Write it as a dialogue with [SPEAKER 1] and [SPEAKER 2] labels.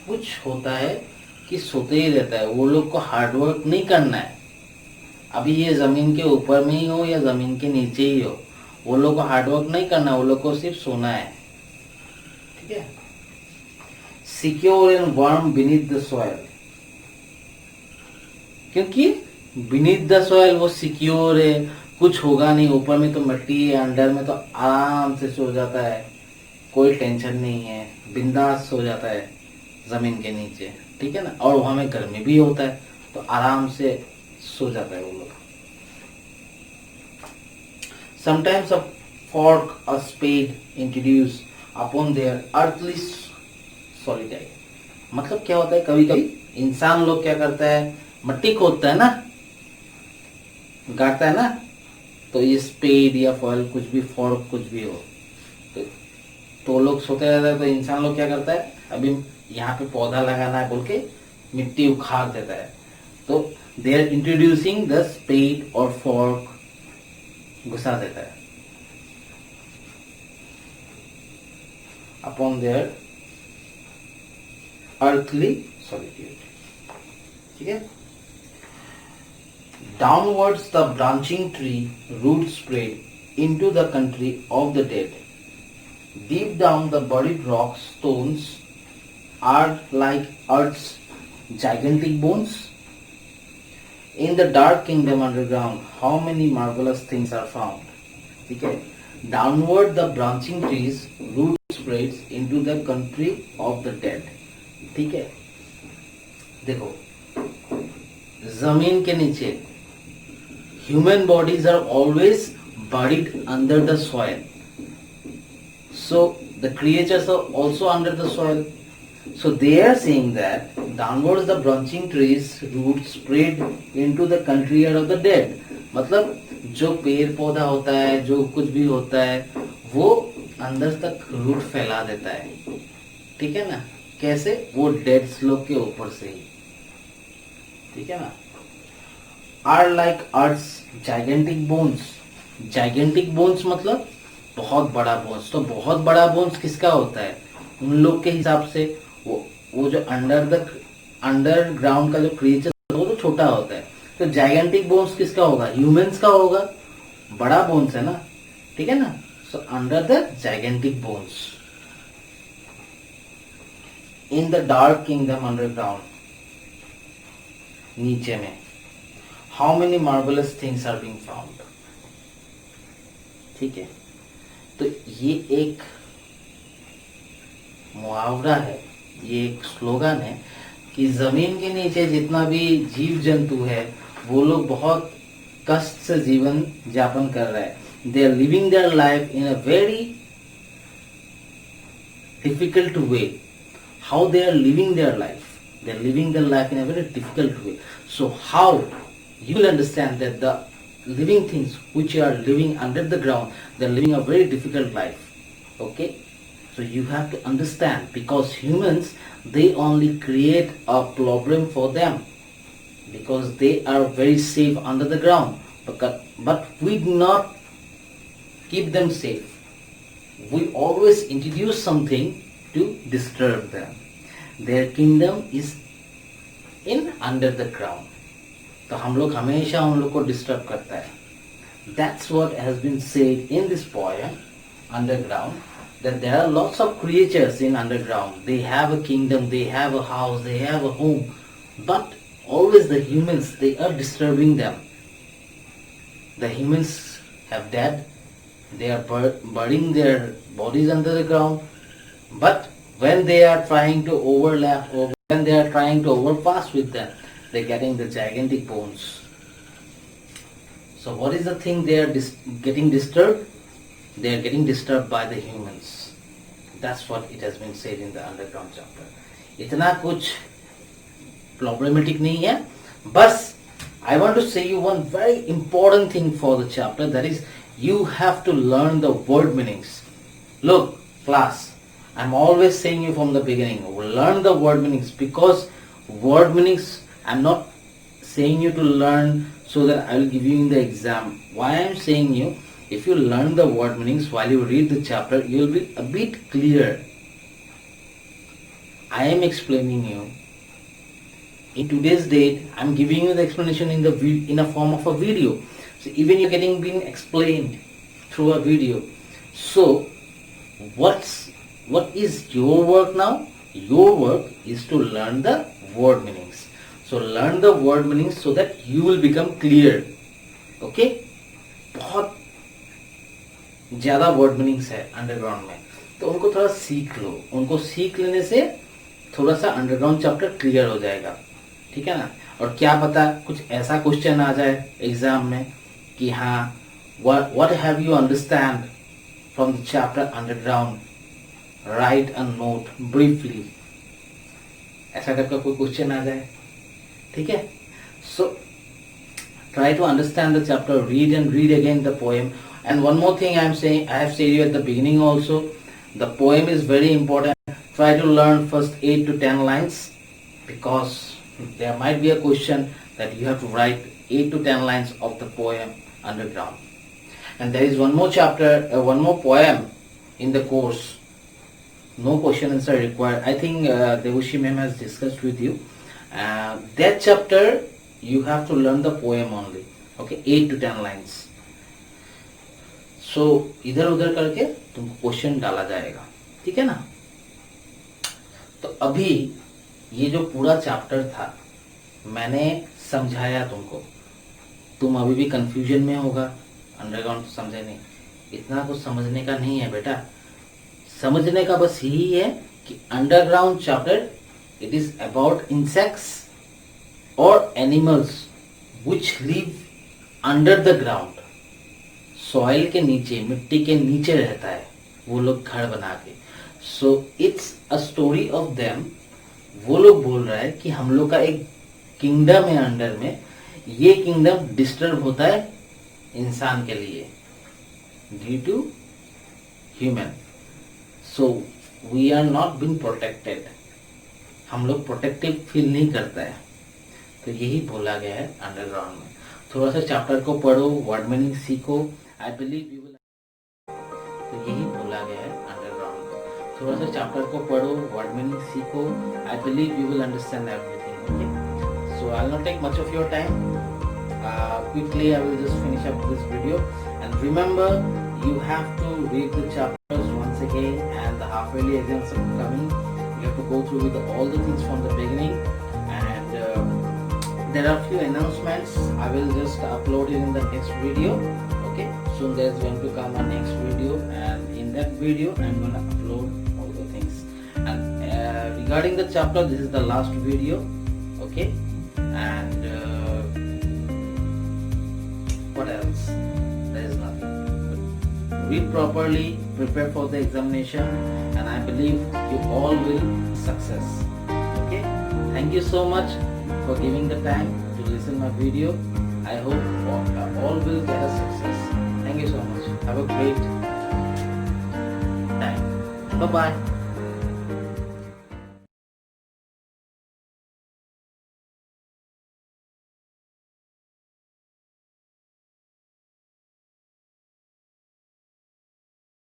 [SPEAKER 1] कुछ होता है कि सोते ही रहता है, वो लोग को हार्डवर्क नहीं करना है। अभी ये जमीन के ऊपर में ही हो या जमीन के नीचे ही हो, वो लोग को हार्डवर्क नहीं करना, वो लोग को सिर्फ सोना है। ठीक है। Secure and warm beneath the soil, क्योंकि बीनीथ द सॉइल वो सिक्योर है, कुछ होगा नहीं। ऊपर में तो मिट्टी है, अंडर में तो आराम से सो जाता है, कोई टेंशन नहीं है, बिंदास सो जाता है जमीन के नीचे। ठीक है ना। और वहां में गर्मी भी होता है तो आराम से सो जाता है वो लोग। Sometimes a fork or spade introduced upon their earthly solitude। मतलब क्या होता है, कभी कभी इंसान लोग क्या करता है, मट्टी खोदता है ना, गाड़ता है ना, तो ये स्पेड या फॉल कुछ भी, फॉर्क कुछ भी हो, तो लोग सोते रहते हैं। तो इंसान लोग क्या करता है, अभी यहाँ पे पौधा लगाना है बोल के मिट्टी उखाड़ देता है। तो they are introducing the spade और फॉर्क, घुसा देता है अपॉन देयर अर्थली सॉलिट्यूड। ठीक है। Downwards the branching tree root spread into the country of the dead. Deep down, the buried rocks, stones are like Earth's gigantic bones. In the dark kingdom underground, how many marvelous things are found? ठीक है। Downward, the branching trees, root spreads into the country of the dead. ठीक है। देखो, जमीन के नीचे human bodies are always buried under the soil. So the creatures are also under the soil. So they are saying that downwards the branching trees roots spread into the country of the dead. मतलब जो पेड़ पौधा होता है, जो कुछ भी होता है, वो अंदर तक रूट फैला देता है। ठीक है ना। कैसे, वो डेड लोग के ऊपर से ही। ठीक है ना। Are like earth's gigantic bones. Gigantic bones मतलब बहुत बड़ा बोन्स। तो बहुत बड़ा बोन्स किसका होता है, उन लोग के हिसाब से वो जो अंडरग्राउंड का जो क्रिएचर वो तो छोटा होता है। तो जाइगेंटिक बोन्स किसका होगा, ह्यूमंस का होगा, बड़ा बोन्स है ना। ठीक है ना। So under the gigantic bones in the dark kingdom underground, नीचे में, how many marvellous things are being found. ठीक है। तो ये एक मुहावरा है, ये एक स्लोगन है कि जमीन के नीचे जितना भी जीव जंतु है वो लोग बहुत कष्ट से जीवन यापन कर रहे हैं। They are living their life in a very difficult way. How they are living their life, they are living their life in a very difficult way. So how you will understand that the living things which are living under the ground, they are living a very difficult life. Okay, so you have to understand, because humans, they only create a problem for them because they are very safe under the ground, but we do not keep them safe. We always introduce something to disturb them. Their kingdom is in under the ground. तो हम लोग हमेशा उन लोग को disturb करता है। That's what has been said in this poem, Underground, that there are lots of creatures in underground. They have a kingdom, they have a house, they have a home, but always the humans, they are disturbing them. The humans have died, they are burying their bodies under the ground, but when they are trying to overlap, or when they are trying to overpass with them, they're getting the gigantic bones. So what is the thing they are getting disturbed? They are getting disturbed by the humans. That's what it has been said in the underground chapter. इतना कुछ problematic नहीं है, बस I want to say you one very important thing for the chapter, that is you have to learn the word meanings. Look, class, I'm always saying you from the beginning, learn the word meanings, because word meanings I'm not saying you to learn so that I will give you in the exam. Why I'm saying you, if you learn the word meanings while you read the chapter, you will be a bit clear. I am explaining you. In today's date, I'm giving you the explanation in a form of a video. So even you're getting being explained through a video. So what is your work now? Your work is to learn the word meanings. So learn the word meanings so that you will become clear. Okay? बहुत ज़्यादा word meanings है underground में, तो उनको थोड़ा सीख लो. उनको सीख लेने से थोड़ा सा अंडरग्राउंड चैप्टर क्लियर हो जाएगा. ठीक है ना. और क्या पता कुछ ऐसा क्वेश्चन आ जाए एग्जाम में कि हाँ, what have you understand from the chapter underground, write a note briefly, ऐसा करके कोई क्वेश्चन आ जाए. ठीक है. So try to understand the chapter, read and read again the poem. And one more thing I have said you at the beginning also, the poem is very important. Try to learn first 8 to 10 lines, because there might be a question that you have to write 8 to 10 lines of the poem underground. And there is one more chapter, one more poem in the course. No question answer required. I think Devushi ma'am has discussed with you. That chapter you have to learn the poem only. Okay, 8 to 10 lines. So इधर उधर करके तुमको question डाला जाएगा. ठीक है ना. तो अभी ये जो पूरा चैप्टर था मैंने समझाया तुमको. तुम अभी भी कंफ्यूजन में होगा. अंडरग्राउंड समझे नहीं. इतना कुछ समझने का नहीं है बेटा. समझने का बस यही है कि underground chapter it is about insects और animals which live under the ground. Soil के नीचे, मिट्टी के नीचे रहता है वो लोग घर बना के. So it's a story of them. वो लोग बोल रहा है कि हम लोग का एक किंगडम है अंडर में. ये किंगडम डिस्टर्ब होता है इंसान के लिए due to human. So we are not been protected. हम लोग प्रोटेक्टिव फील नहीं करता है. तो यही बोला गया है अंडरग्राउंड में. थोड़ा सा चैप्टर को पढ़ो, वर्ड मीनिंग सीखो. I believe you will. तो यही बोला गया है अंडरग्राउंड में. थोड़ा सा चैप्टर को पढ़ो, वर्ड मीनिंग सीखो. I believe you will understand everything. Okay. So I will not take much of your time. Quickly I will just finish up this video. And remember, you have to read the chapters once again, and the half-yearly exams are coming. You have to go through with all the things from the beginning. And there are few announcements. I will just upload it in the next video. Okay, soon there's going to come a next video, and in that video I'm going to upload all the things. And regarding the chapter, this is the last video. Okay. And what else? There is nothing. Read properly, prepare for the examination, and I believe you all will success. Okay. Thank you so much for giving the time to listen my video. I hope all will get a success. Thank you so much. Have a great time. Bye bye.